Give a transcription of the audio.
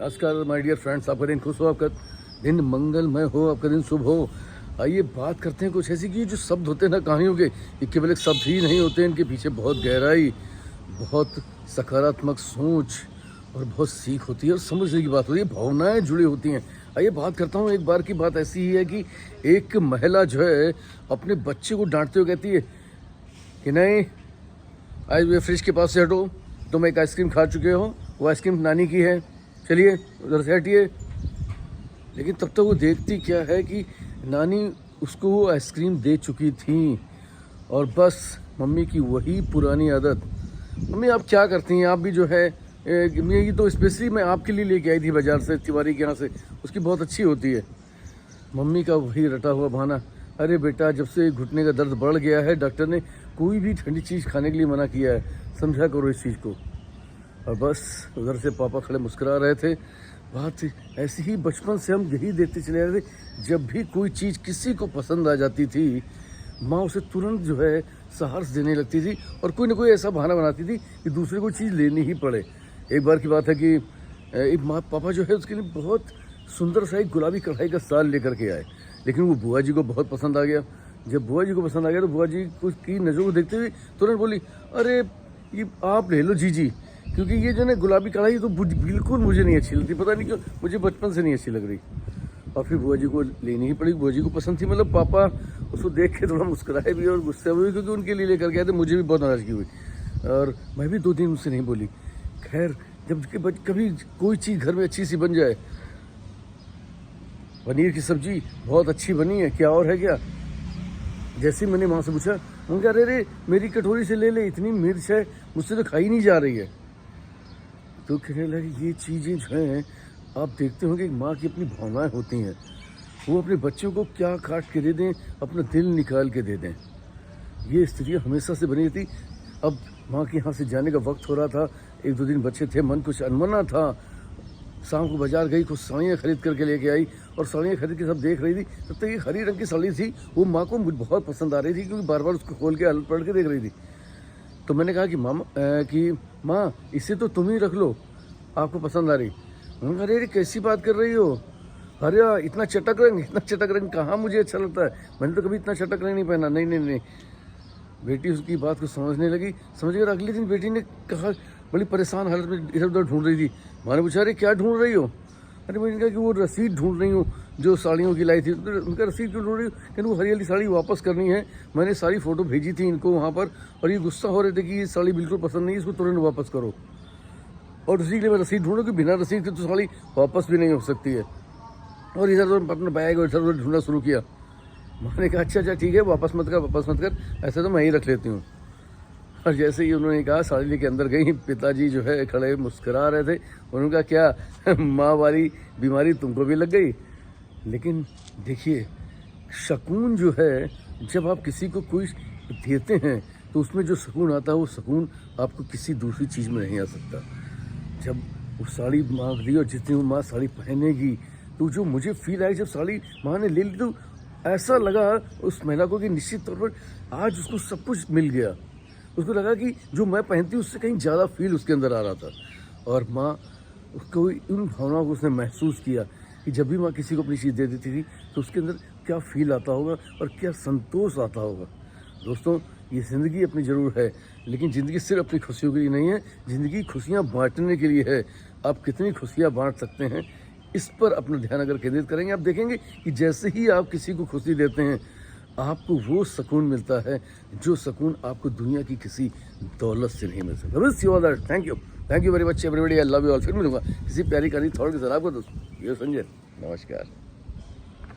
नमस्कार my dear friends, आपका दिन खुश हो, आपका दिन मंगलमय हो, आपका दिन शुभ हो। आइए बात करते हैं कुछ ऐसी की जो शब्द होते हैं ना कहानियों के, ये केवल एक शब्द ही नहीं होते, इनके पीछे बहुत गहराई, बहुत सकारात्मक सोच और बहुत सीख होती है और समझने की बात होती है, भावनाएं जुड़ी होती हैं। आइए बात करता हूँ, एक बार की बात ऐसी ही है कि एक महिला जो है अपने बच्चे को डांटते हुए कहती है कि नहीं, आज फ्रिज के पास से हटो, तुम एक आइसक्रीम खा चुके हो, वो आइसक्रीम नानी की है, चलिए उधर से हटिए। लेकिन तब तक वो देखती क्या है कि नानी उसको वो आइसक्रीम दे चुकी थी और बस मम्मी की वही पुरानी आदत। मम्मी आप क्या करती हैं, आप भी जो है ये तो स्पेशली मैं आपके लिए लेके आई थी बाज़ार से, तिवारी के यहाँ से, उसकी बहुत अच्छी होती है। मम्मी का वही रटा हुआ बहाना, अरे बेटा जब से घुटने का दर्द बढ़ गया है डॉक्टर ने कोई भी ठंडी चीज़ खाने के लिए मना किया है, समझा करो इस चीज़ को। और बस उधर से पापा खड़े मुस्कुरा रहे थे। बात ऐसी ही बचपन से हम यही देखते चले आ रहे थे, जब भी कोई चीज़ किसी को पसंद आ जाती थी माँ उसे तुरंत जो है सहारा देने लगती थी और कोई ना कोई ऐसा बहाना बनाती थी कि दूसरे को चीज़ लेनी ही पड़े। एक बार की बात है कि एक पापा जो है उसके लिए बहुत सुंदर सा एक गुलाबी कढ़ाई का साल लेकर के आए, लेकिन वो बुआ जी को बहुत पसंद आ गया। जब बुआ जी को पसंद आ गया तो बुआ जी की नज़रों को देखते हुए तुरंत बोली, अरे ये आप ले लो जी, क्योंकि ये जो ना गुलाबी कढ़ाई तो बिल्कुल मुझे नहीं अच्छी लगती, पता नहीं क्यों मुझे बचपन से नहीं अच्छी लग रही। और फिर बुआ जी को लेनी ही पड़ी, बुआ जी को पसंद थी, मतलब पापा उसको देख के थोड़ा मुस्कुराए भी और गुस्से हुए क्योंकि उनके लिए लेकर के आए थे। मुझे भी बहुत नाराज़गी हुई और मैं भी 2 दिन उससे नहीं बोली। खैर जब कभी कोई चीज़ घर में अच्छी सी बन जाए, पनीर की सब्जी बहुत अच्छी बनी है, क्या और है क्या, जैसे मैंने माँ से पूछा, उन्होंने कहा अरे मेरी कटोरी से ले ले, इतनी मिर्च है मुझसे तो खाई नहीं जा रही है। तो कहने लगे ये चीज़ें जो हैं आप देखते होंगे कि माँ की अपनी भावनाएं होती हैं, वो अपने बच्चों को क्या काट के दे दें, अपना दिल निकाल के दे दें। ये स्थितियाँ हमेशा से बनी थी। अब माँ के यहाँ से जाने का वक्त हो रहा था, 1-2 दिन बच्चे थे, मन कुछ अनमना था। शाम को बाजार गई, कुछ साड़ियाँ खरीद करके लेके आई और साड़ियाँ खरीद के सब देख रही थी। तब तक एक हरी रंग की साड़ी थी, वो माँ को बहुत पसंद आ रही थी क्योंकि बार बार उसको खोल के हलट पलट के देख रही थी। तो मैंने कहा कि माँ इसे तो तुम ही रख लो, आपको पसंद आ रही। उन्होंने कहा अरे कैसी बात कर रही हो, अरे इतना चटक रंग कहाँ मुझे अच्छा लगता है, मैंने तो कभी इतना चटक रंग नहीं पहना। नहीं। बेटी उसकी बात को समझने लगी, समझ कर अगले दिन बेटी ने कहा, बड़ी परेशान हालत में इधर उधर ढूंढ रही थी। माँ ने पूछा अरे क्या ढूंढ रही हो, अरे मैंने कहा कि वो रसीद ढूंढ रही हूँ जो साड़ियों की लाई थी। उनका रसीद क्यों ढूंढ रही हूँ, कि वो हरी वाली साड़ी वापस करनी है, मैंने सारी फ़ोटो भेजी थी इनको वहाँ पर और ये गुस्सा हो रहे थे कि ये साड़ी बिल्कुल पसंद नहीं है, इसको तुरंत वापस करो। और उसी के लिए मैं रसीद ढूंढूँ कि बिना रसीद के तो साड़ी वापस भी नहीं हो सकती है। और इधर उधर अपना बैग और इधर उधर ढूंढना शुरू किया। मैंने कहा अच्छा ठीक है, वापस मत कर, ऐसे तो मैं ही रख लेती हूँ। और जैसे ही उन्होंने कहा साड़ी लेके अंदर गई, पिताजी जो है खड़े मुस्करा रहे थे। उन्होंने कहा क्या माँ वाली बीमारी तुमको भी लग गई। लेकिन देखिए सुकून जो है, जब आप किसी को कोई देते हैं तो उसमें जो सुकून आता है वो सुकून आपको किसी दूसरी चीज़ में नहीं आ सकता। जब वो साड़ी मांग दी और जितनी वो माँ साड़ी पहनेगी तो जो मुझे फील आई, जब साड़ी माँ ने ले ली तो ऐसा लगा उस महिला को कि निश्चित तौर पर आज उसको सब कुछ मिल गया। उसको लगा कि जो मैं पहनती हूँ उससे कहीं ज़्यादा फील उसके अंदर आ रहा था। और माँ उसको उन भावनाओं को उसने महसूस किया कि जब भी माँ किसी को अपनी चीज़ दे देती थी तो उसके अंदर क्या फील आता होगा और क्या संतोष आता होगा। दोस्तों ये ज़िंदगी अपनी ज़रूर है, लेकिन ज़िंदगी सिर्फ अपनी खुशियों के लिए नहीं है, ज़िंदगी खुशियाँ बांटने के लिए है। आप कितनी खुशियाँ बांट सकते हैं इस पर अपना ध्यान अगर केंद्रित करेंगे, आप देखेंगे कि जैसे ही आप किसी को खुशी देते हैं आपको वो सुकून मिलता है जो सुकून आपको दुनिया की किसी दौलत से नहीं मिल सकता। Thank you very much everybody, I love you all. फिर मिलूंगा किसी प्यारी कहानी थॉट के साथ आपको दोस्तों। ये संजय, नमस्कार।